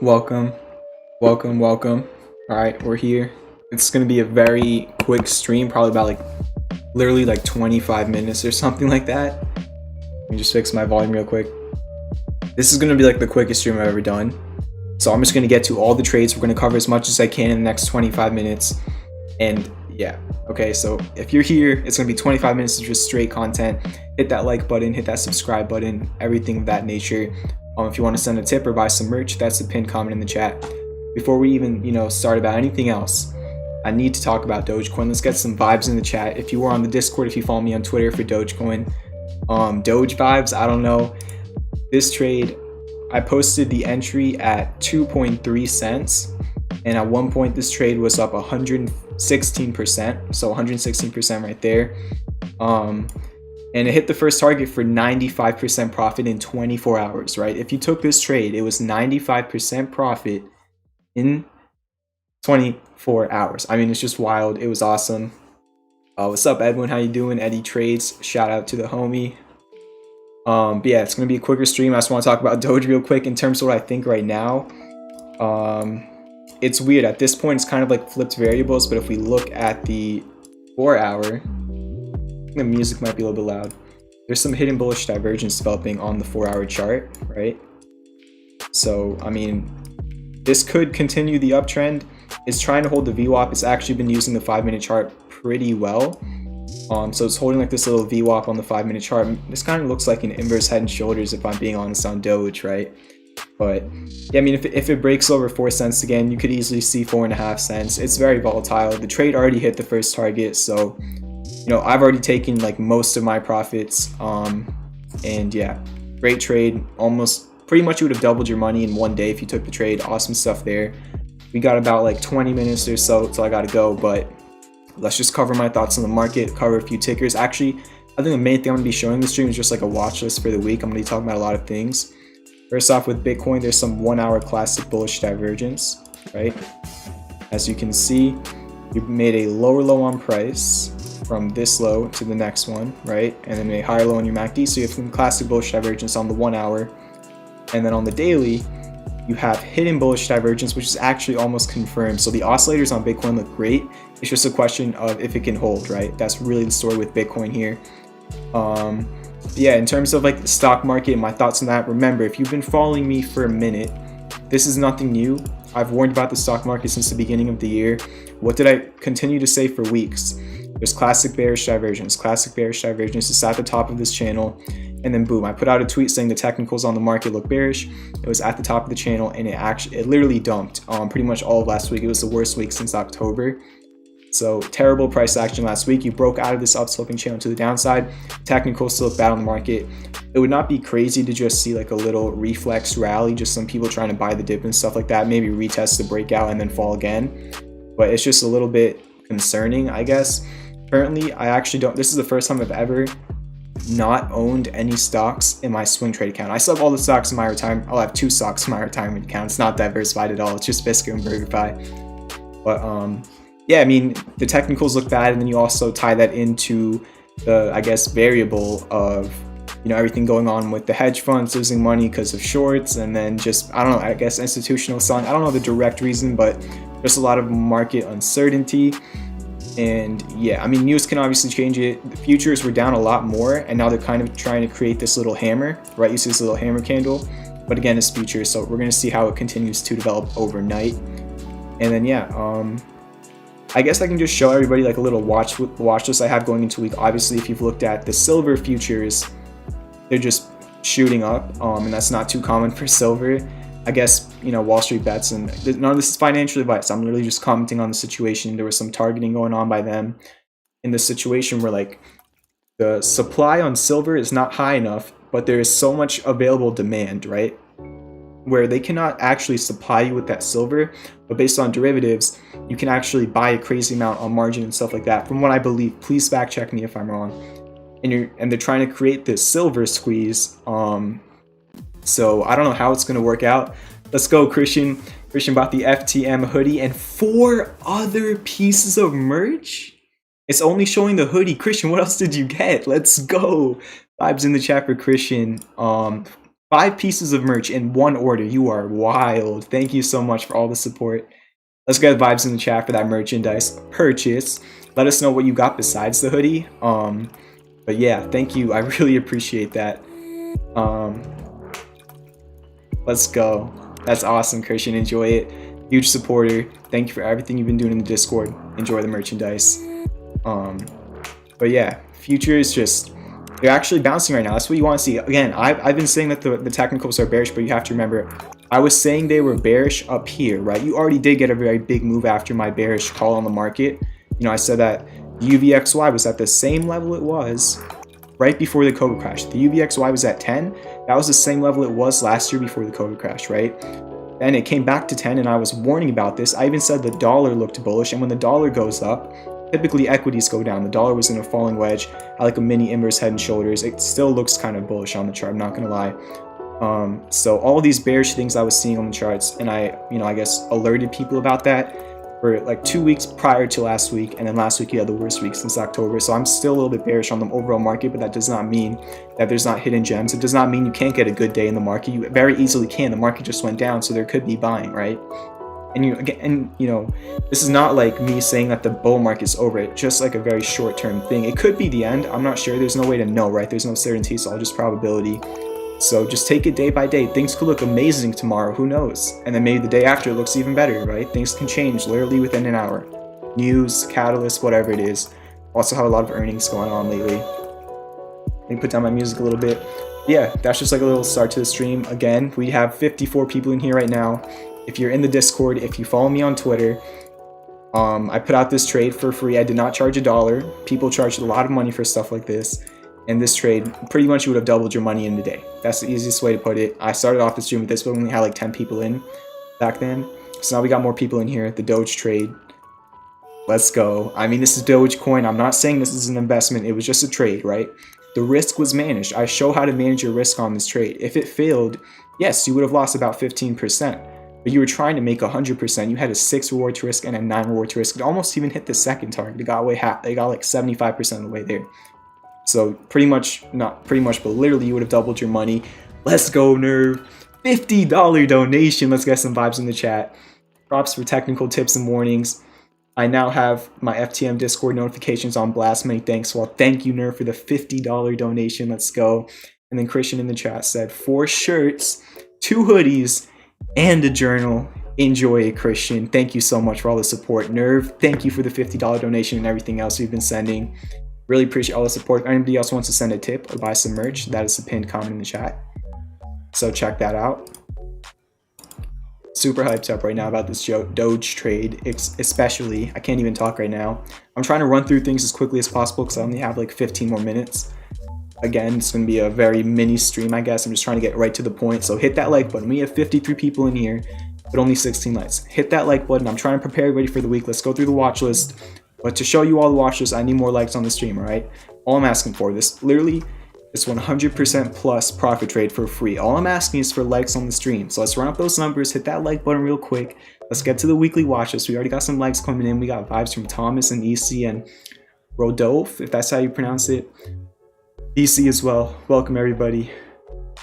Welcome, welcome. All right, we're here. It's gonna be a very quick stream, probably about literally 25 minutes or something like that. Let me just fix my volume real quick. This is gonna be the quickest stream I've ever done. So I'm just gonna get to all the trades. We're gonna cover as much as I can in the next 25 minutes. And yeah, okay, so if you're here, it's gonna be 25 minutes of just straight content. Hit that like button, hit that subscribe button, everything of that nature. If you want to send a tip or buy some merch, that's the pinned comment in the chat. Before we even, start about anything else, I need to talk about Dogecoin. Let's get some vibes in the chat. If you are on the Discord, if you follow me on Twitter for Dogecoin, Doge vibes, I don't know. This trade, I posted the entry at 2.3 cents. And at one point, this trade was up 116%. So 116% right there. And it hit the first target for 95% profit in 24 hours, right? If you took this trade, it was 95% profit in 24 hours. I mean, it's just wild. It was awesome. What's up, Edwin? How you doing? Eddie Trades. Shout out to the homie. But yeah, it's going to be a quicker stream. I just want to talk about Doge real quick in terms of what I think right now. It's weird. At this point, it's kind of flipped variables. But if we look at the 4-hour... the music might be a little bit loud. There's some hidden bullish divergence developing on the 4-hour chart, right? So, I mean, this could continue the uptrend. It's trying to hold the VWAP. It's actually been using the 5-minute chart pretty well. So it's holding this little VWAP on the 5-minute chart. This kind of looks like an inverse head and shoulders, if I'm being honest, on Doge, right? But yeah, I mean, if it breaks over 4 cents again, you could easily see 4.5 cents. It's very volatile. The trade already hit the first target, so I've already taken most of my profits. And yeah, great trade. Almost pretty much you would have doubled your money in one day if you took the trade. Awesome stuff there. We got about 20 minutes or so till I gotta go, but let's just cover my thoughts on the market, cover a few tickers. Actually, I think the main thing I'm gonna be showing this stream is just a watch list for the week. I'm gonna be talking about a lot of things. First off, with Bitcoin, there's some 1-hour classic bullish divergence, right? As you can see, you made a lower low on price from this low to the next one, right? And then a higher low on your MACD. So you have some classic bullish divergence on the 1-hour. And then on the daily, you have hidden bullish divergence, which is actually almost confirmed. So the oscillators on Bitcoin look great. It's just a question of if it can hold, right? That's really the story with Bitcoin here. Yeah, in terms of the stock market and my thoughts on that, remember, if you've been following me for a minute, this is nothing new. I've warned about the stock market since the beginning of the year. What did I continue to say for weeks? There's classic bearish divergence. Classic bearish divergence is at the top of this channel. And then boom, I put out a tweet saying the technicals on the market look bearish. It was at the top of the channel and it literally dumped pretty much all of last week. It was the worst week since October. So terrible price action last week. You broke out of this upsloping channel to the downside. Technicals still look bad on the market. It would not be crazy to just see a little reflex rally, just some people trying to buy the dip and stuff like that, maybe retest the breakout and then fall again. But it's just a little bit concerning, I guess. Currently, I actually don't, this is the first time I've ever not owned any stocks in my swing trade account. I still have all the stocks in my retirement. I'll have 2 stocks in my retirement account. It's not diversified at all. It's just Biscuit and BurgerFi. But yeah, I mean, the technicals look bad, and then you also tie that into the, I guess, variable of, everything going on with the hedge funds losing money because of shorts, and then just, I don't know, I guess institutional selling. I don't know the direct reason, but there's a lot of market uncertainty. And yeah, I mean, news can obviously change it. The futures were down a lot more, and now they're kind of trying to create this little hammer, right? You see this little hammer candle, but again, it's futures, so we're going to see how it continues to develop overnight. And then yeah, I guess I can just show everybody a little watch list I have going into week. Obviously, if you've looked at the silver futures, they're just shooting up, and that's not too common for silver. I guess, Wall Street bets, and none of this is financial advice. I'm literally just commenting on the situation. There was some targeting going on by them in the situation where the supply on silver is not high enough, but there is so much available demand, right? Where they cannot actually supply you with that silver, but based on derivatives, you can actually buy a crazy amount on margin and stuff like that. From what I believe, please fact check me if I'm wrong. And they're trying to create this silver squeeze. So I don't know how it's going to work out. Let's go, Christian. Christian bought the FTM hoodie and 4 other pieces of merch. It's only showing the hoodie. Christian, what else did you get? Let's go. Vibes in the chat for Christian. 5 pieces of merch in one order. You are wild. Thank you so much for all the support. Let's get vibes in the chat for that merchandise purchase. Let us know what you got besides the hoodie. But yeah, thank you. I really appreciate that. Let's go. That's awesome, Christian. Enjoy it. Huge supporter. Thank you for everything you've been doing in the Discord. Enjoy the merchandise. But yeah, future is just, they're actually bouncing right now. That's what you want to see. Again, I've been saying that the technicals are bearish, but you have to remember, I was saying they were bearish up here, right? You already did get a very big move after my bearish call on the market. You know, I said that UVXY was at the same level it was right before the COVID crash. The UVXY was at 10. That was the same level it was last year before the COVID crash, right? And it came back to 10, and I was warning about this. I even said the dollar looked bullish, and when the dollar goes up, typically equities go down. The dollar was in a falling wedge, had like a mini inverse head and shoulders. It still looks kind of bullish on the chart, I'm not gonna lie. So all of these bearish things I was seeing on the charts, and I guess alerted people about that for like 2 weeks prior to last week, and then last week you had the worst week since October. So I'm still a little bit bearish on the overall market, but that does not mean that there's not hidden gems. It does not mean you can't get a good day in the market. You very easily can. The market just went down, so there could be buying, right? And this is not like me saying that the bull market's over. It's just like a very short-term thing. It could be the end. I'm not sure. There's no way to know, right? There's no certainty, so all just probability. So just take it day by day. Things could look amazing tomorrow, who knows? And then maybe the day after it looks even better, right? Things can change literally within an hour. News, catalyst, whatever it is. Also have a lot of earnings going on lately. Let me put down my music a little bit. Yeah, that's just like a little start to the stream. Again, we have 54 people in here right now. If you're in the Discord, if you follow me on Twitter, I put out this trade for free. I did not charge $1. People charged a lot of money for stuff like this. And this trade, pretty much you would have doubled your money in a day. That's the easiest way to put it. I started off the stream with this, but we only had like 10 people in back then. So now we got more people in here. The Doge trade. Let's go. I mean, this is Dogecoin. I'm not saying this is an investment. It was just a trade, right? The risk was managed. I show how to manage your risk on this trade. If it failed, yes, you would have lost about 15%. But you were trying to make 100%. You had a 6 reward to risk and a 9 reward to risk. It almost even hit the second target. It got away half. They got like 75% of the way there. So pretty much, not pretty much, but literally you would have doubled your money. Let's go, Nerve. $50 donation. Let's get some vibes in the chat. Props for technical tips and warnings. I now have my FTM Discord notifications on blast. Many thanks. Well, thank you, Nerve, for the $50 donation. Let's go. And then Christian in the chat said 4 shirts, 2 hoodies, and a journal. Enjoy it, Christian. Thank you so much for all the support. Nerve, thank you for the $50 donation and everything else you've been sending. Really appreciate all the support. If anybody else wants to send a tip or buy some merch, that is the pinned comment in the chat. So check that out. Super hyped up right now about this Doge trade, especially. I can't even talk right now. I'm trying to run through things as quickly as possible because I only have like 15 more minutes. Again, it's going to be a very mini stream, I guess. I'm just trying to get right to the point. So hit that like button. We have 53 people in here, but only 16 likes. Hit that like button. I'm trying to prepare everybody for the week. Let's go through the watch list. But to show you all the watch list, I need more likes on the stream, all right? All I'm asking for, this 100% plus profit trade for free. All I'm asking is for likes on the stream. So let's run up those numbers, hit that like button real quick. Let's get to the weekly watch list. We already got some likes coming in. We got vibes from Thomas and EC and Rodolphe, if that's how you pronounce it. EC as well. Welcome everybody.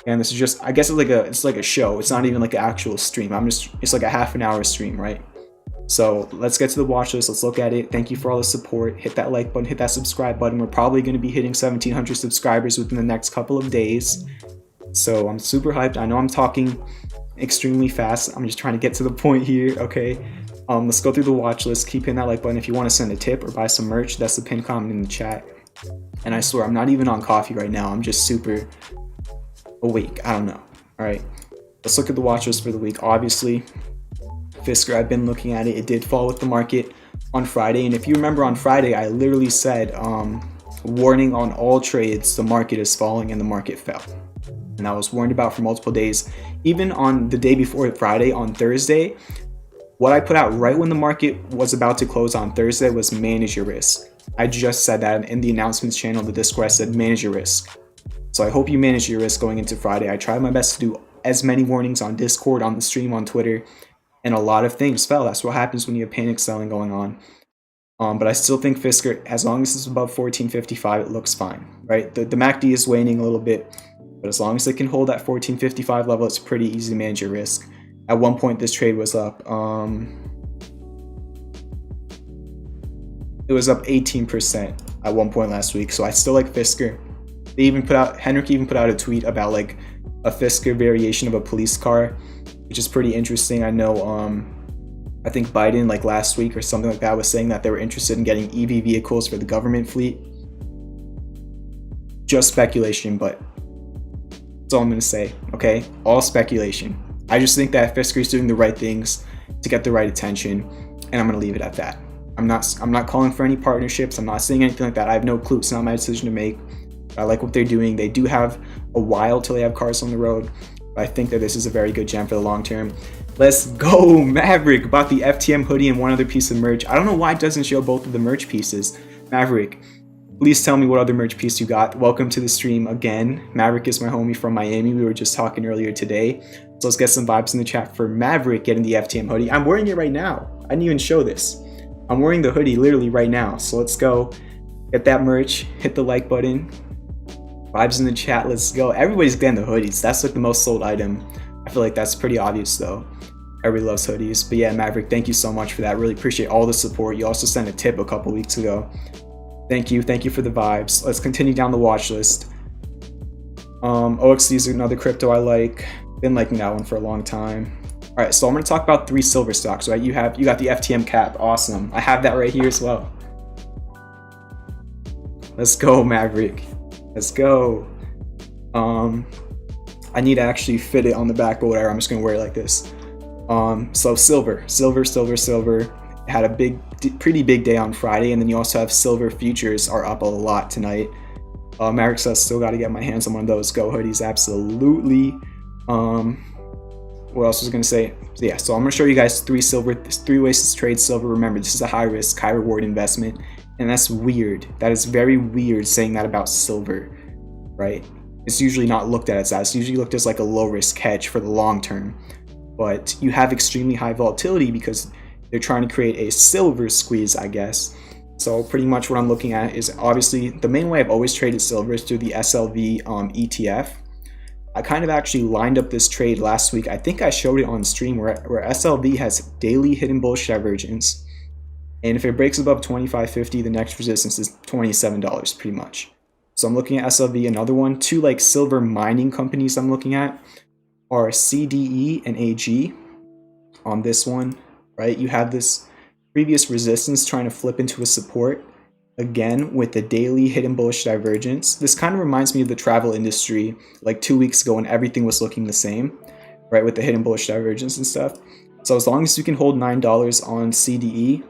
And this is just, I guess it's like a show. It's not even like an actual stream. It's like a half an hour stream, right? So let's get to the watch list. Let's look at it. Thank you for all the support. Hit that like button, hit that subscribe button. We're probably going to be hitting 1,700 subscribers within the next couple of days. So I'm super hyped. I know I'm talking extremely fast. I'm just trying to get to the point here, okay? Let's go through the watch list. Keep hitting that like button if you want to send a tip or buy some merch. That's the pinned comment in the chat. And I swear, I'm not even on coffee right now. I'm just super awake. I don't know. All right. Let's look at the watch list for the week. Obviously, Fisker, I've been looking at it. It did fall with the market on Friday. And if you remember on Friday, I literally said, warning on all trades, the market is falling, and the market fell. And I was warned about for multiple days. Even on the day before Friday, on Thursday, what I put out right when the market was about to close on Thursday was manage your risk. I just said that in the announcements channel, the Discord, I said manage your risk. So I hope you manage your risk going into Friday. I tried my best to do as many warnings on Discord, on the stream, on Twitter, and a lot of things fell. That's what happens when you have panic selling going on. But I still think Fisker, as long as it's above 1455, it looks fine, right? The MACD is waning a little bit. But as long as it can hold that 1455 level, it's pretty easy to manage your risk. At one point, this trade was up. It was up 18% at one point last week. So I still like Fisker. They even Henrik even put out a tweet about like a Fisker variation of a police car, which is pretty interesting. I know, I think Biden like last week or something like that was saying that they were interested in getting EV vehicles for the government fleet. Just speculation, but that's all I'm gonna say, okay? All speculation. I just think that Fisker is doing the right things to get the right attention, and I'm gonna leave it at that. I'm not calling for any partnerships. I'm not saying anything like that. I have no clue. It's not my decision to make. I like what they're doing. They do have a while till they have cars on the road, but I think that this is a very good gem for the long term. Let's go, Maverick. Bought the FTM hoodie and one other piece of merch. I don't know why it doesn't show both of the merch pieces. Maverick, please tell me what other merch piece you got. Welcome to the stream again. Maverick is my homie from Miami. We were just talking earlier today. So let's get some vibes in the chat for Maverick getting the FTM hoodie. I'm wearing it right now. I didn't even show this. I'm wearing the hoodie literally right now. So let's go get that merch. Hit the like button. Vibes in the chat. Let's go. Everybody's getting the hoodies. That's like the most sold item. I feel like that's pretty obvious though. Everybody loves hoodies. But yeah, Maverick, thank you so much for that. Really appreciate all the support. You also sent a tip a couple weeks ago. Thank you for the vibes. Let's continue down the watch list. OXC is another crypto I like. Been liking that one for a long time. All right, so I'm going to talk about 3 silver stocks, right? You got the FTM cap. Awesome. I have that right here as well. Let's go, Maverick. Let's go. I need to actually fit it on the back, but whatever. I'm just going to wear it like this. So silver. Had a pretty big day on Friday, and then you also have silver futures are up a lot tonight. Maverick says still got to get my hands on one of those. Go hoodies, absolutely. What else was I going to say? So yeah, so I'm going to show you guys 3 ways to trade silver. Remember, this is a high risk, high reward investment, and that's weird. That is very weird saying that about silver, right? It's usually not looked at as that. It's usually looked as like a low risk hedge for the long term. But you have extremely high volatility because they're trying to create a silver squeeze, I guess. So pretty much what I'm looking at is obviously the main way I've always traded silver is through the SLV ETF. I kind of actually lined up this trade last week. I think I showed it on stream where SLV has daily hidden bullish divergence. And if it breaks above 25.50, the next resistance is $27 pretty much. So I'm looking at SLV. Another one, 2 like silver mining companies I'm looking at are CDE and AG. On this one, right, you have this previous resistance trying to flip into a support again with the daily hidden bullish divergence. This kind of reminds me of the travel industry like 2 weeks ago when everything was looking the same, right, with the hidden bullish divergence and stuff. So as long as you can hold $9 on CDE,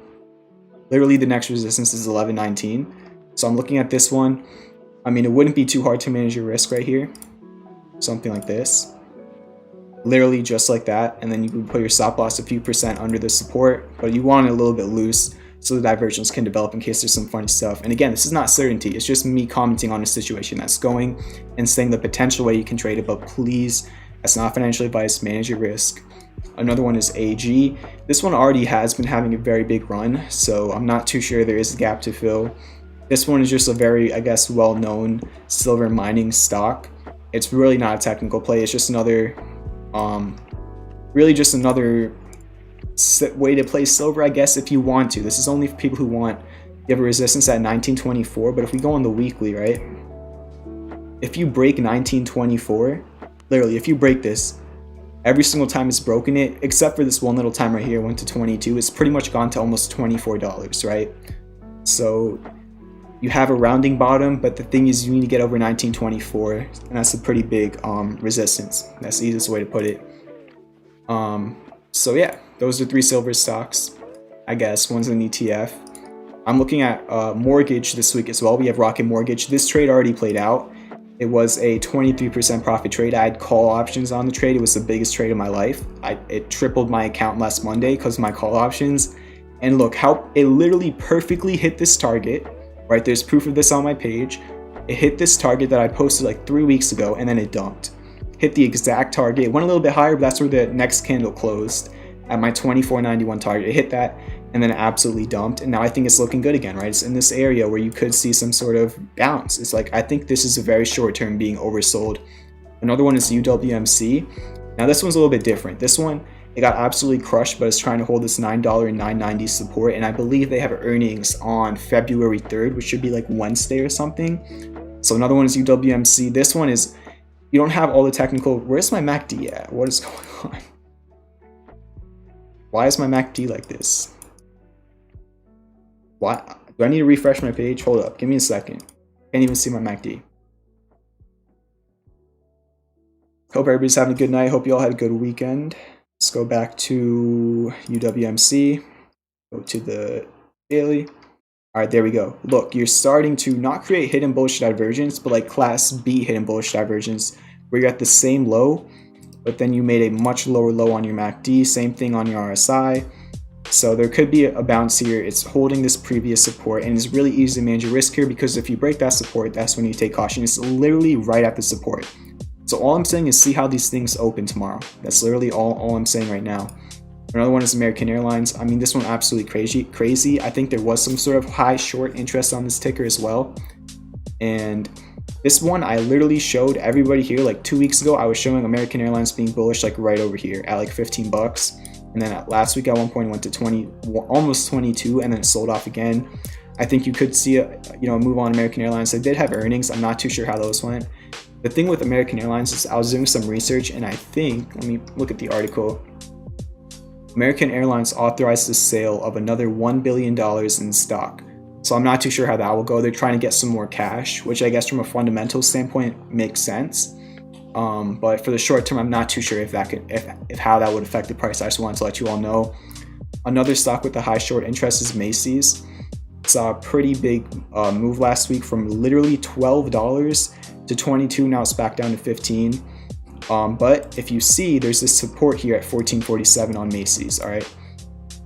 literally the next resistance is $11.19. So I'm looking at this one. I mean, it wouldn't be too hard to manage your risk right here. Something like this. Literally just like that, and then you can put your stop loss a few percent under the support, but you want it a little bit loose so the divergence can develop in case there's some funny stuff. And again, this is not certainty, it's just me commenting on a situation that's going and saying the potential way you can trade it, but please, that's not financial advice, manage your risk. Another one is AG. This one already has been having a very big run, so I'm not too sure there is a gap to fill. This one is just a very, I guess, well-known silver mining stock. It's really not a technical play, it's just another really just another way to play silver, I guess, if you want to. This is only for people who want, you have a resistance at 1924, but if we go on the weekly, right, if you break 1924, literally if you break this, every single time it's broken it, except for this one little time right here, went to 22, it's pretty much gone to almost $24, right? So you have a rounding bottom, but the thing is you need to get over 1924, and that's a pretty big resistance. That's the easiest way to put it. So yeah, those are 3 silver stocks, I guess. One's an ETF. I'm looking at mortgage this week as well. We have Rocket Mortgage. This trade already played out. It was a 23% profit trade. I had call options on the trade. It was the biggest trade of my life. It tripled my account last Monday because of my call options. And look how it literally perfectly hit this target. Right, there's proof of this on my page. It hit this target that I posted like 3 weeks ago, and then it dumped. Hit the exact target. It went a little bit higher, but that's where the next candle closed at my 24.91 target. It hit that, and then it absolutely dumped. And now I think it's looking good again, right? It's in this area where you could see some sort of bounce. It's like, I think this is a very short term being oversold. Another one is UWMC. Now this one's a little bit different. This one, it got absolutely crushed, but it's trying to hold this $9 and $9.90 support, and I believe they have earnings on February 3rd, which should be like Wednesday or something. So another one is UWMC. This one is, you don't have all the technical. Where's my MACD at? What is going on? Why is my MACD like this? Why? Do I need to refresh my page? Hold up, give me a second. Can't even see my MACD. Hope everybody's having a good night. Hope you all had a good weekend. Let's go back to UWMC. Go to the daily. All right, there we go. Look, you're starting to not create hidden bullish divergence, but like class B hidden bullish divergence, where you're at the same low, but then you made a much lower low on your MACD. Same thing on your RSI. So there could be a bounce here. It's holding this previous support, and it's really easy to manage your risk here, because if you break that support, that's when you take caution. It's literally right at the support. So all I'm saying is see how these things open tomorrow. That's literally all I'm saying right now. Another one is American Airlines. I mean, this one absolutely crazy. I think there was some sort of high short interest on this ticker as well. And this one, I literally showed everybody here like 2 weeks ago. I was showing American Airlines being bullish like right over here at like 15 bucks. And then last week at one point it went to 20, almost 22, and then it sold off again. I think you could see a move on American Airlines. They did have earnings. I'm not too sure how those went. The thing with American Airlines is I was doing some research, and I think, let me look at the article. American Airlines authorized the sale of another $1 billion in stock. So I'm not too sure how that will go. They're trying to get some more cash, which I guess from a fundamental standpoint makes sense. But for the short term, I'm not too sure if how that would affect the price. I just wanted to let you all know. Another stock with a high short interest is Macy's. Saw a pretty big move last week from literally $12 to 22. Now it's back down to 15. But if you see, there's this support here at 1447 on Macy's. All right,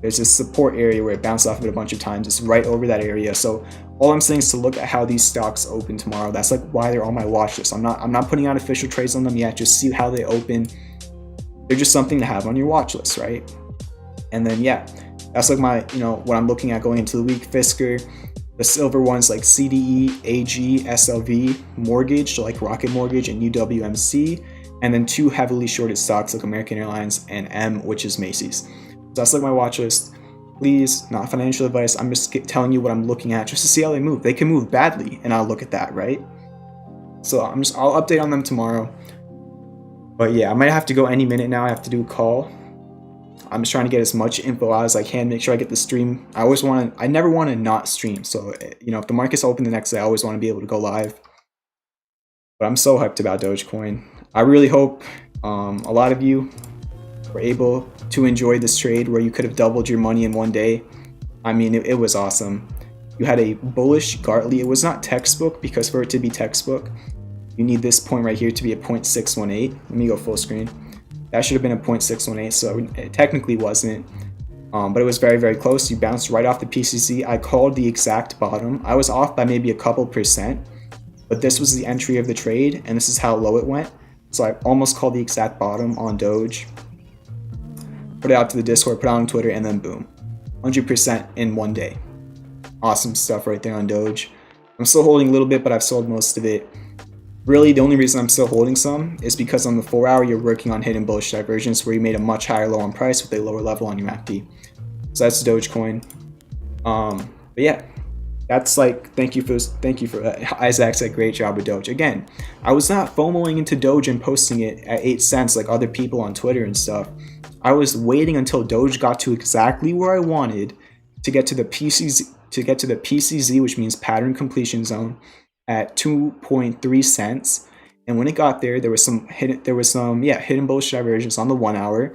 there's this support area where it bounced off of it a bunch of times. It's right over that area. So all I'm saying is to look at how these stocks open tomorrow. That's like why they're on my watch list. I'm not putting out official trades on them yet. Just see how they open. They're just something to have on your watch list, right? And then yeah, that's like my what I'm looking at going into the week. Fisker, the silver ones like CDE, AG, SLV, Mortgage, so like Rocket Mortgage and UWMC, and then two heavily shorted stocks like American Airlines and M, which is Macy's. So that's like my watch list. Please, not financial advice. I'm just telling you what I'm looking at just to see how they move. They can move badly, and I'll look at that, right? So I'll update on them tomorrow. But yeah, I might have to go any minute now. I have to do a call. I'm just trying to get as much info out as I can. Make sure I get the stream. I never want to not stream. So if the market's open the next day, I always want to be able to go live. But I'm so hyped about Dogecoin. I really hope a lot of you were able to enjoy this trade where you could have doubled your money in one day. I mean, it was awesome. You had a bullish Gartley. It was not textbook, because for it to be textbook, you need this point right here to be a 0.618. Let me go full screen. That should have been a 0.618, so it technically wasn't. But it was very, very close. You bounced right off the PCZ. I called the exact bottom. I was off by maybe a couple percent, but this was the entry of the trade, and this is how low it went. So I almost called the exact bottom on Doge. Put it out to the Discord, put it on Twitter, and then boom. 100% in one day. Awesome stuff right there on Doge. I'm still holding a little bit, but I've sold most of it. Really, the only reason I'm still holding some is because on the 4 hour, you're working on hidden bullish divergence where you made a much higher low on price with a lower level on your MACD. So that's Dogecoin. But yeah, that's like, thank you for Isaac said great job with Doge. Again, I was not FOMOing into Doge and posting it at 8 cents like other people on Twitter and stuff. I was waiting until Doge got to exactly where I wanted to get to the PCZ, which means pattern completion zone, at 2.3 cents. And when it got there, there was some hidden bullish divergence on the 1 hour.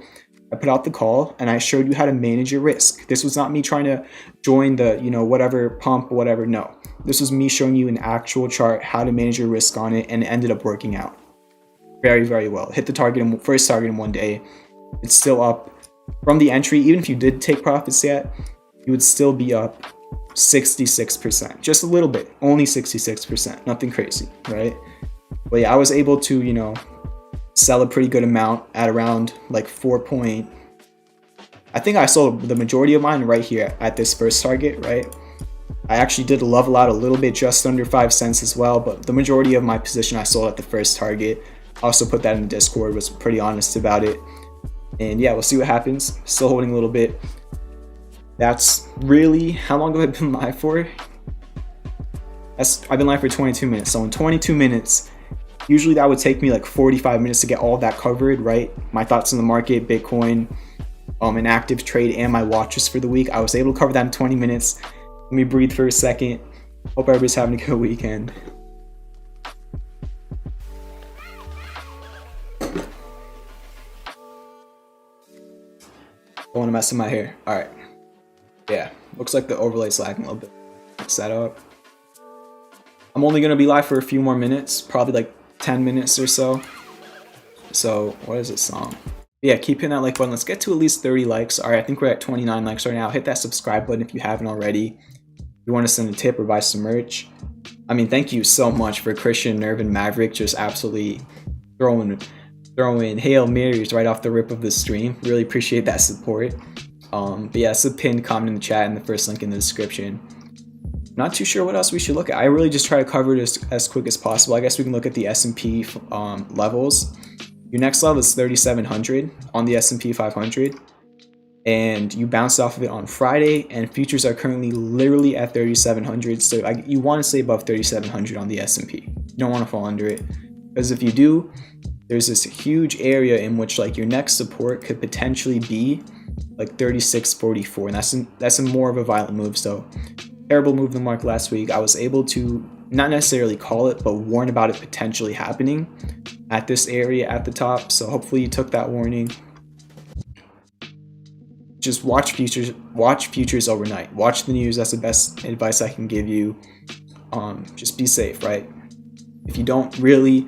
I put out the call and I showed you how to manage your risk. This was not me trying to join the whatever pump or whatever. No, this was me showing you an actual chart, how to manage your risk on it, and it ended up working out very, very well. Hit the first target in one day. It's still up from the entry. Even if you did take profits yet, you would still be up 66%, just a little bit, only 66%, nothing crazy, right? But yeah, I was able to sell a pretty good amount at around like I think I sold the majority of mine right here at this first target, right? I actually did level out a little bit, just under 5 cents as well, but the majority of my position I sold at the first target. also put that in the Discord, was pretty honest about it. And yeah, we'll see what happens. Still holding a little bit. That's really, how long have I been live for? I've been live for 22 minutes. So in 22 minutes, usually that would take me like 45 minutes to get all that covered, right? My thoughts on the market, Bitcoin, an active trade, and my watch list for the week. I was able to cover that in 20 minutes. Let me breathe for a second. Hope everybody's having a good weekend. Don't want to mess with my hair. All right. Yeah, looks like the overlay's lagging a little bit. Fix that up. I'm only going to be live for a few more minutes, probably like 10 minutes or so. So, what is this song? Yeah, keep hitting that like button. Let's get to at least 30 likes. All right, I think we're at 29 likes right now. Hit that subscribe button if you haven't already. If you want to send a tip or buy some merch. I mean, thank you so much for Christian, Nerve, and Maverick just absolutely throwing Hail Marys right off the rip of the stream. Really appreciate that support. But yeah, it's a pinned comment in the chat and the first link in the description. Not too sure what else we should look at. I really just try to cover it as quick as possible. I guess we can look at the S&P levels. Your next level is 3,700 on the S&P 500. And you bounced off of it on Friday, and futures are currently literally at 3,700. So you want to stay above 3,700 on the S&P. You don't want to fall under it. Because if you do, there's this huge area in which like your next support could potentially be like 36.44, and that's a more of a violent move. So terrible move in the market last week. I was able to not necessarily call it, but warn about it potentially happening at this area at the top. So hopefully you took that warning. Just watch futures overnight. Watch the news. That's the best advice I can give you. Just be safe, right? If you don't really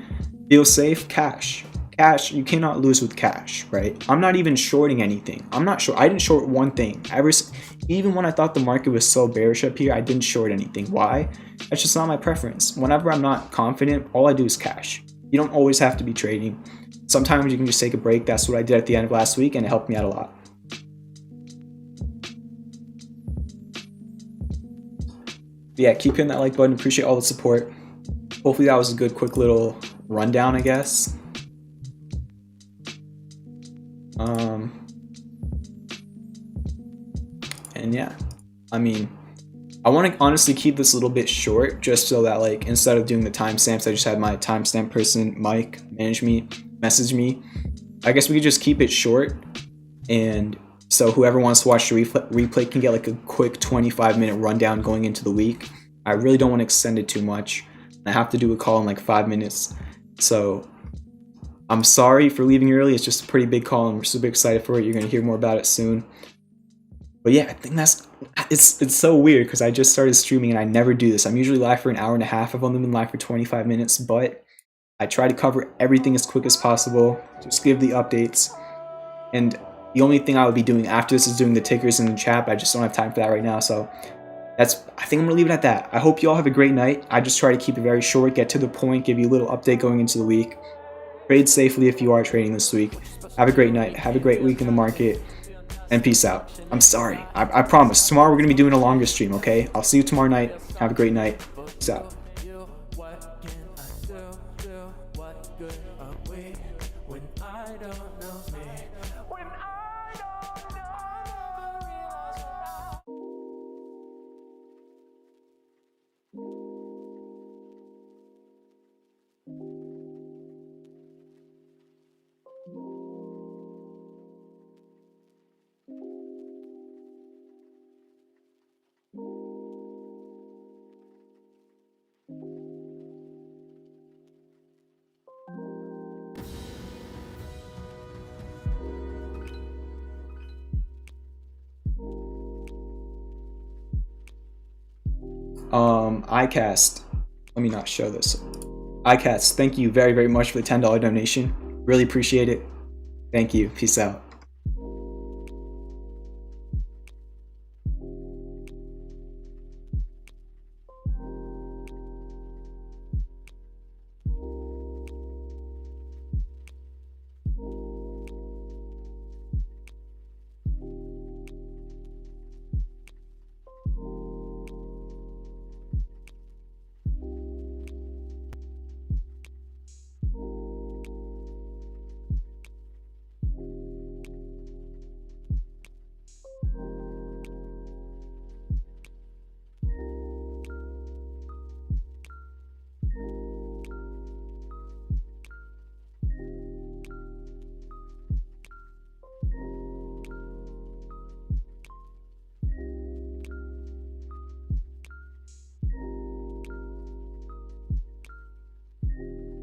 feel safe, cash, you cannot lose with cash, right? I'm not even shorting anything. I didn't short one thing. Even when I thought the market was so bearish up here, I didn't short anything. Why? That's just not my preference. Whenever I'm not confident, all I do is cash. You don't always have to be trading. Sometimes you can just take a break. That's what I did at the end of last week, and it helped me out a lot. But yeah, keep hitting that like button. Appreciate all the support. Hopefully that was a good, quick little rundown, I guess. And yeah, I mean, I want to honestly keep this a little bit short, just so that like instead of doing the timestamps, I just had my timestamp person, Mike, message me. I guess we could just keep it short, and so whoever wants to watch the replay can get like a quick 25-minute rundown going into the week. I really don't want to extend it too much. I have to do a call in like 5 minutes, so I'm sorry for leaving early. It's just a pretty big call, and we're super excited for it. You're gonna hear more about it soon. But yeah, I think it's so weird because I just started streaming and I never do this. I'm usually live for an hour and a half. I've only been live for 25 minutes, but I try to cover everything as quick as possible. Just give the updates. And the only thing I would be doing after this is doing the tickers in the chat. I just don't have time for that right now. So I think I'm gonna leave it at that. I hope you all have a great night. I just try to keep it very short, get to the point, give you a little update going into the week. Trade safely if you are trading this week. Have a great night. Have a great week in the market. And peace out. I'm sorry. I promise. Tomorrow we're going to be doing a longer stream, okay? I'll see you tomorrow night. Have a great night. Peace out. iCast, let me not show this. iCast, thank you very, very much for the $10 donation. Really appreciate it. Thank you. Peace out.